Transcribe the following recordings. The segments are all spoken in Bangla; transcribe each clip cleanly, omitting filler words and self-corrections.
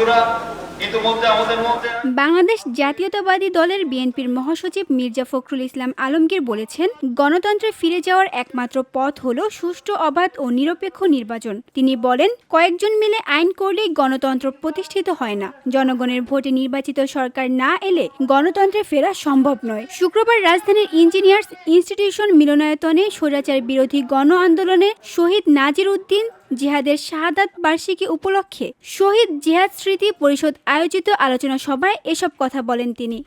বন্ধুরা ইতিমধ্যে আমাদের মধ্যে বাংলাদেশ জাতীয়তাবাদী দলের বিএনপির মহাসচিব মির্জা ফখরুল ইসলাম আলমগীর বলেছেন, গণতন্ত্রে ফিরে যাওয়ার একমাত্র পথ হলো সুষ্ঠু, অবাধ ও নিরপেক্ষ নির্বাচন। তিনি বলেন, কয়েকজন মিলে আইন করলেই গণতন্ত্র প্রতিষ্ঠিত হয় না। জনগণের ভোটে নির্বাচিত সরকার না এলে গণতন্ত্রে ফেরা সম্ভব নয়। শুক্রবার রাজধানীর ইঞ্জিনিয়ার্স ইনস্টিটিউশন মিলনায়তনে স্বৈরাচার বিরোধী গণ আন্দোলনে শহীদ নাজির উদ্দিন জিহাদের শাহাদাত বার্ষিকী উপলক্ষে শহীদ জিহাদ স্মৃতি পরিষদ আয়োজিত আলোচনা সভায় এসব কথা বলেন তিনি।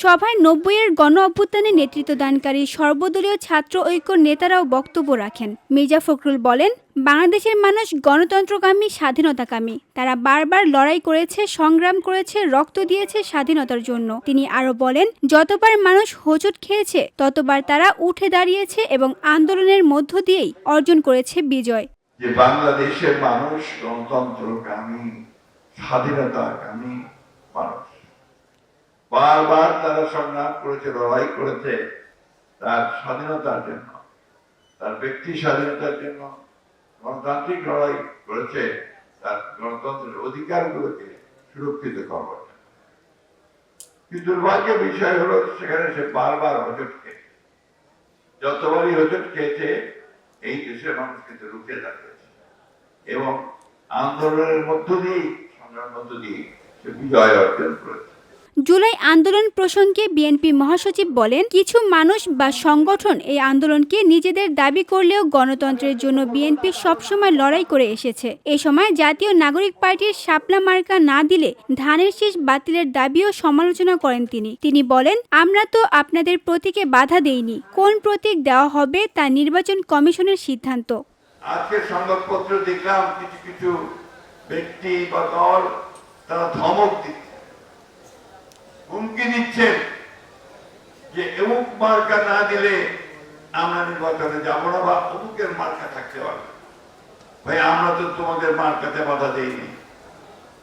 সভায় ৯০-এর গণ অভ্যুত্থানে নেতৃত্বদানকারী সর্বদলীয় ছাত্র ঐক্য নেতারাও বক্তব্য রাখেন। মির্জা ফখরুল বলেন, বাংলাদেশের মানুষ গণতন্ত্রকামী, স্বাধীনতাকামী। তারা বারবার লড়াই করেছে, সংগ্রাম করেছে, রক্ত দিয়েছে স্বাধীনতার জন্য। তিনি আরও বলেন, যতবার মানুষ হোঁচট খেয়েছে ততবার তারা উঠে দাঁড়িয়েছে এবং আন্দোলনের মধ্য দিয়েই অর্জন করেছে বিজয়। যে বাংলাদেশের মানুষ গণতন্ত্রকামী, স্বাধীনতাকামী মানুষ। বারবার তারা সংগ্রাম করেছে, লড়াই করেছে তার স্বাধীনতার জন্য, তার ব্যক্তি স্বাধীনতার জন্য। গণতান্ত্রিক লড়াই করেছে তার গণতন্ত্রের অধিকারগুলোকে সুরক্ষিত করবার জন্য। কিন্তু দুর্ভাগ্যের বিষয় হলো সেখানে সে বারবার হোঁচট খেয়েছে। যতবারই হোঁচট খেয়েছে এই দেশের মানুষ কিন্তু রুখে দাঁড়িয়েছে এবং আন্দোলনের মধ্য দিয়েই, সংগ্রামের মধ্য দিয়ে সে বিজয় অর্জন করেছে। জুলাই আন্দোলন প্রসঙ্গে বিএনপি মহাসচিব বলেন, কিছু মানুষ বা সংগঠন এই আন্দোলনকে নিজেদের দাবি করলেও গণতন্ত্রের জন্য বিএনপি সবসময় লড়াই করে এসেছে। এ সময় জাতীয় নাগরিক পার্টির শাপলা মার্কা না দিলে ধানের শীষ বাতিলের দাবিও সমালোচনা করেন তিনি। তিনি বলেন, আমরা তো আপনাদের প্রতীকে বাধা দেইনি। কোন প্রতীক দেওয়া হবে তা নির্বাচন কমিশনের সিদ্ধান্ত। আজকে সংবাদপত্র দেখলাম কিছু কিছু ব্যক্তি বা দল তারা ধমক দিচ্ছে, হুমকি দিচ্ছেন যে অমুক মার্কা না দিলে আমরা নির্বাচনে যাব না, বা অমুকের মার্কা থাকতে পারবে। ভাই, আমরা তো তোমাদের মার্কাতে বাধা দেইনি।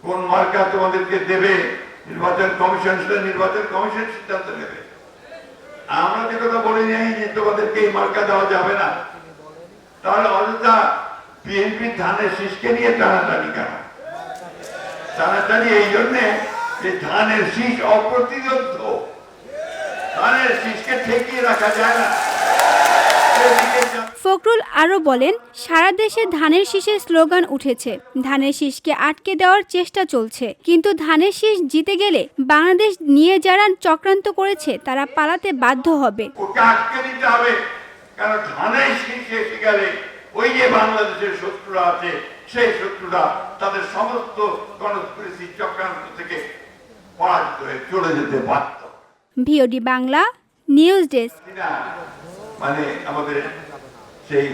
কোন মার্কা তোমাদেরকে দেবে নির্বাচন কমিশন, সেটা নির্বাচন কমিশন সিদ্ধান্ত নেবে। আমরা যে কথা বলে যাই যে তোমাদেরকে এই মার্কা দেওয়া যাবে না, তাহলে অযথা বিএনপি ধানের শীষকে নিয়ে টানাটানি কেন? টানাটানি এই জন্যে যে ধানের শীষ অপ্রতিরোধ্য, ধানের শীষকে ঠেকিয়ে রাখা যায় না। ফখরুল আরও বলেন, সারা দেশে ধানের শীষের স্লোগান উঠেছে। ধানের শীষকে আটকে দেওয়ার চেষ্টা চলছে, কিন্তু ধানের শীষ জিতে গেলে বাংলাদেশ নিয়ে যারা চক্রান্ত করেছে তারা পালাতে বাধ্য হবে। ওকে আটকে দিতে হবে, কারণ ধানের শীষ এসে গেলে ওই যে বাংলাদেশের শত্রুরা আছে, সেই শত্রুরা তাদের সমস্ত কনস্পিরেসি চক্রান্ত থেকে পরাজিত হয়ে চলে যেতে বাধ্য। VOD Bangla news desk. মানে আমাদের সেই